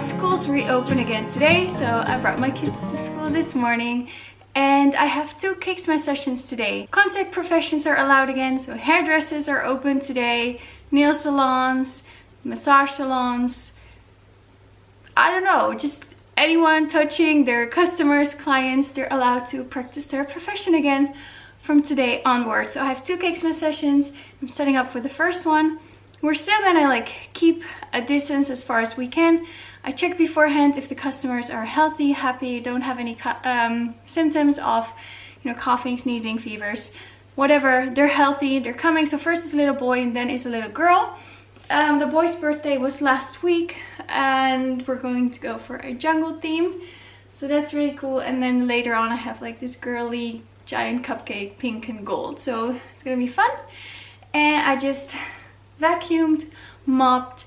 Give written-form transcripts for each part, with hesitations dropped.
Schools reopen again today, so I brought my kids to school this morning. And I have 2 CAKESMASH sessions today. Contact professions are allowed again, so hairdressers are open today, nail salons, massage salons, I don't know, just anyone touching their customers, clients, they're allowed to practice their profession again from today onward. So I have 2 CAKESMASH sessions. I'm setting up for the first one. We're still gonna keep a distance as far as we can. I check beforehand if the customers are healthy, happy, don't have any symptoms of, coughing, sneezing, fevers, whatever. They're healthy, they're coming. So first is a little boy and then is a little girl. The boy's birthday was last week and we're going to go for a jungle theme. So that's really cool. And then later on I have this girly giant cupcake, pink and gold. So it's gonna be fun. And I just vacuumed, mopped,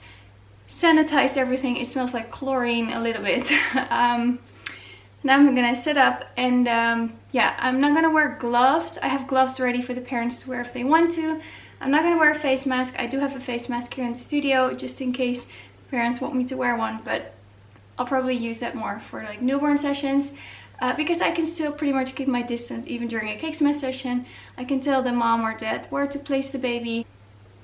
sanitized everything. It smells like chlorine a little bit. Now I'm gonna set up and yeah, I'm not gonna wear gloves. I have gloves ready for the parents to wear if they want to. I'm not gonna wear a face mask. I do have a face mask here in the studio just in case parents want me to wear one, but I'll probably use that more for newborn sessions because I can still pretty much keep my distance even during a CAKESMASH session. I can tell the mom or dad where to place the baby.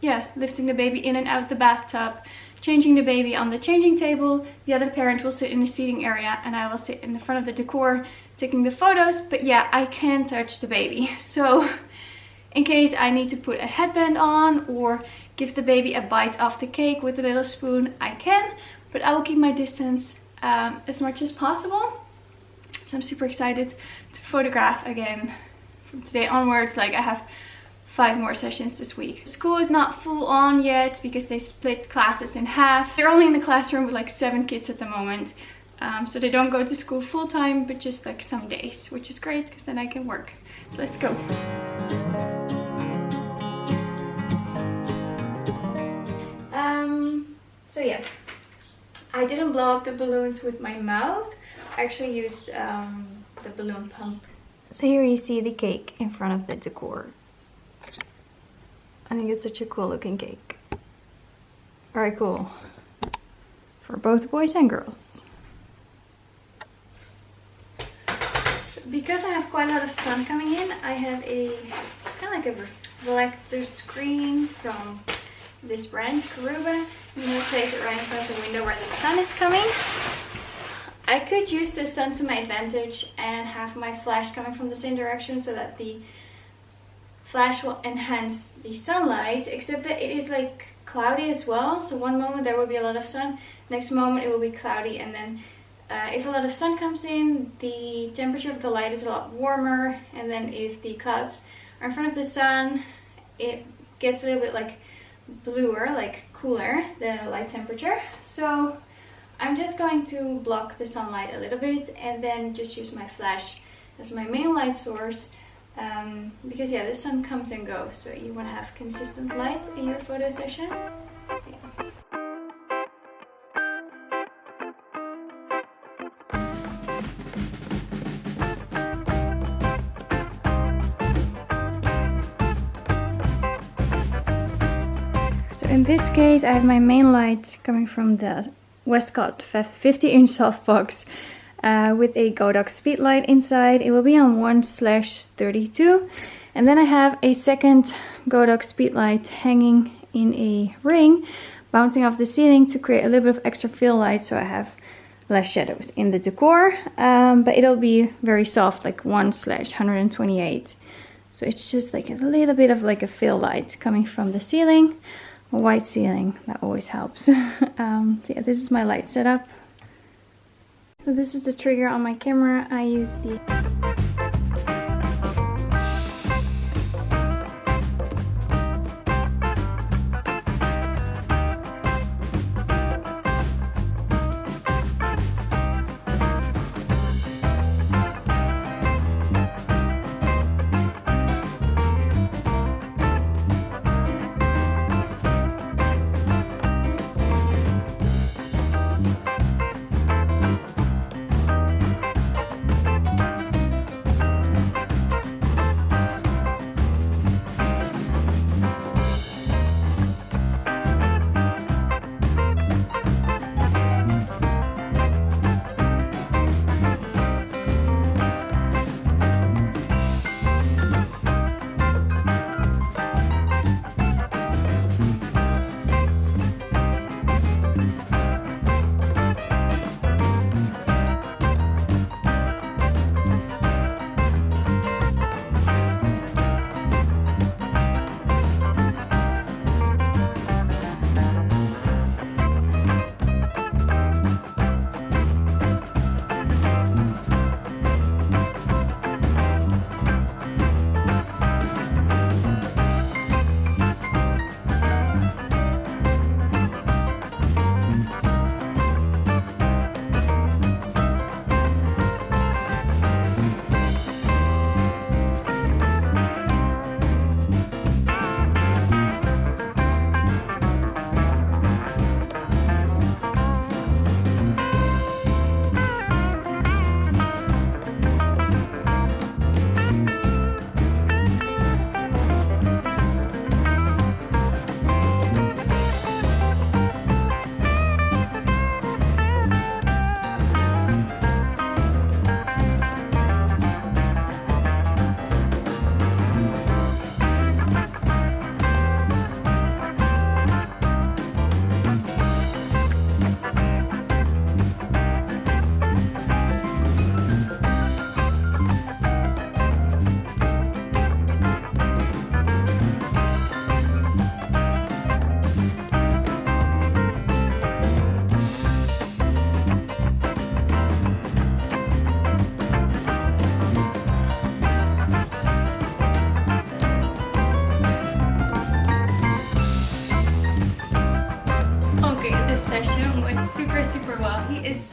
Yeah, lifting the baby in and out the bathtub, changing the baby on the changing table. The other parent will sit in the seating area and I will sit in the front of the decor taking the photos. But yeah, I can't touch the baby. So in case I need to put a headband on or give the baby a bite off the cake with a little spoon, I can. But I will keep my distance as much as possible. So I'm super excited to photograph again from today onwards. I have 5 more sessions this week. School is not full on yet because they split classes in half. They're only in the classroom with 7 kids at the moment. So they don't go to school full time, but just some days, which is great because then I can work. So let's go. So yeah, I didn't blow up the balloons with my mouth. I actually used the balloon pump. So here you see the cake in front of the decor. I think it's such a cool looking cake. Very cool. For both boys and girls. So because I have quite a lot of sun coming in, I have a kind of a reflector screen from this brand, Caruba. I'm going to place it right in front of the window where the sun is coming. I could use the sun to my advantage and have my flash coming from the same direction so that the flash will enhance the sunlight, except that it is cloudy as well. So one moment there will be a lot of sun, next moment it will be cloudy, and then if a lot of sun comes in, the temperature of the light is a lot warmer, and then if the clouds are in front of the sun, it gets a little bit bluer, cooler, the light temperature. So I'm just going to block the sunlight a little bit and then just use my flash as my main light source. Because yeah, the sun comes and goes, so you want to have consistent light in your photo session. Yeah. So in this case I have my main light coming from the Westcott 50-inch softbox. With a Godox Speedlite inside. It will be on 1/32, and then I have a second Godox Speedlite hanging in a ring, bouncing off the ceiling to create a little bit of extra fill light, so I have less shadows in the decor. But it'll be very soft, 1/128. So it's just a little bit of a fill light coming from the ceiling, a white ceiling. That always helps. So yeah, this is my light setup. So this is the trigger on my camera. I use the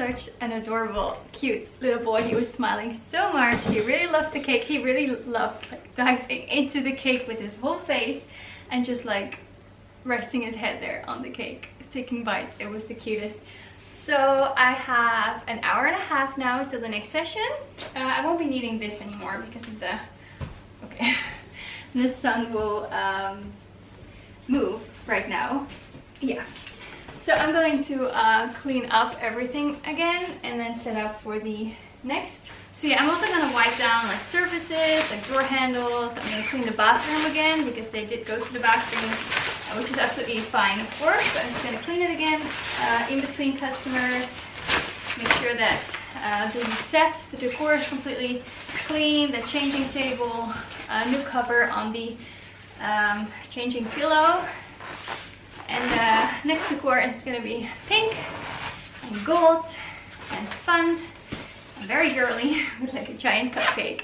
such an adorable, cute little boy. He was smiling so much. He really loved the cake. He really loved like diving into the cake with his whole face and just like resting his head there on the cake, taking bites. It was the cutest. So I have an hour and a half now till the next session. I won't be needing this anymore because of the, okay, the sun will move right now. Yeah. So I'm going to clean up everything again and then set up for the next. So yeah, I'm also going to wipe down like surfaces, like door handles. I'm going to clean the bathroom again because they did go to the bathroom, which is absolutely fine, of course. But I'm just going to clean it again in between customers. Make sure that the set, the decor is completely clean. The changing table, new cover on the changing pillow. And next decor is going to be pink and gold and fun and very girly with like a giant cupcake.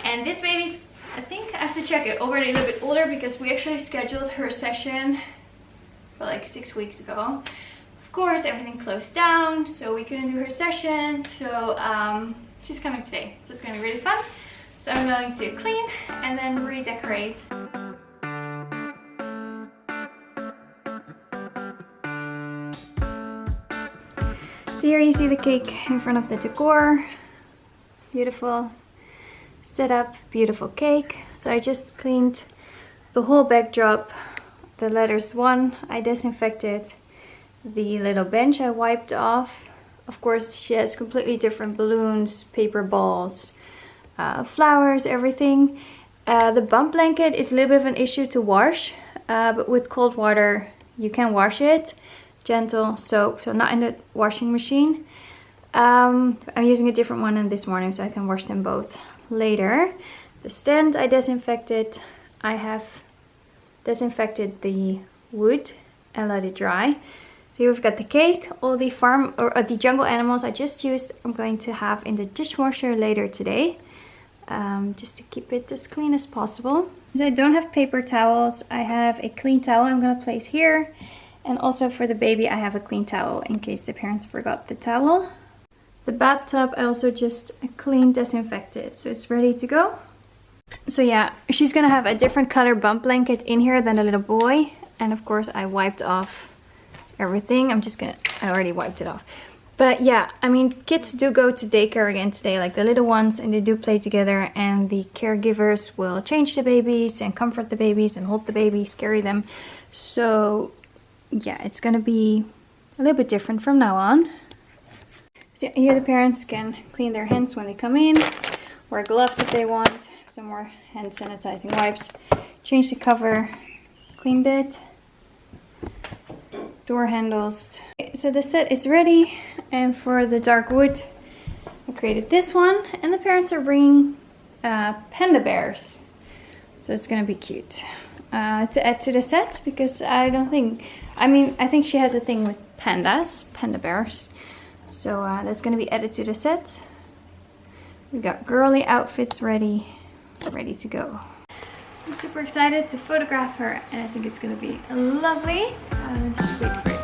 And this baby's, I think I have to check it, already a little bit older because we actually scheduled her session for like 6 weeks ago. Of course, everything closed down, so we couldn't do her session. So she's coming today, so it's going to be really fun. So I'm going to clean and then redecorate. So here you see the cake in front of the decor. Beautiful setup, beautiful cake. So I just cleaned the whole backdrop, the letters 1. I disinfected the little bench, I wiped off. Of course, she has completely different balloons, paper balls, flowers, everything. The bump blanket is a little bit of an issue to wash, but with cold water you can wash it. Gentle soap, so not in the washing machine. I'm using a different one in this morning so I can wash them both later. The stand I disinfected. I have disinfected the wood and let it dry. So here we've got the cake, all the farm or the jungle animals I just used. I'm going to have in the dishwasher later today, just to keep it as clean as possible. Because I don't have paper towels, I have a clean towel I'm going to place here. And also for the baby I have a clean towel in case the parents forgot the towel. The bathtub I also just cleaned, disinfected, so it's ready to go. So yeah, she's gonna have a different color bump blanket in here than the little boy. And of course I wiped off everything. I already wiped it off. But yeah, I mean, kids do go to daycare again today, like the little ones, and they do play together, and the caregivers will change the babies and comfort the babies and hold the babies, carry them. So yeah, it's gonna be a little bit different from now on. So here the parents can clean their hands when they come in, wear gloves if they want, some more hand sanitizing wipes, change the cover, cleaned it, door handles. Okay, so the set is ready, and for the dark wood I created this one, and the parents are bringing panda bears, so it's gonna be cute to add to the set, because I think she has a thing with pandas, panda bears, so that's gonna be added to the set. We've got girly outfits ready to go. So I'm super excited to photograph her, and I think it's gonna be lovely. Just wait for it.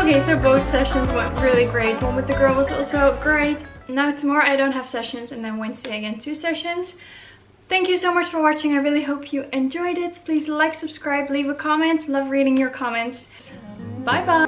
Okay, so both sessions went really great. One with the girl was also great. Now tomorrow I don't have sessions, and then Wednesday again 2 sessions. Thank you so much for watching. I really hope you enjoyed it. Please like, subscribe, leave a comment. Love reading your comments. Bye bye.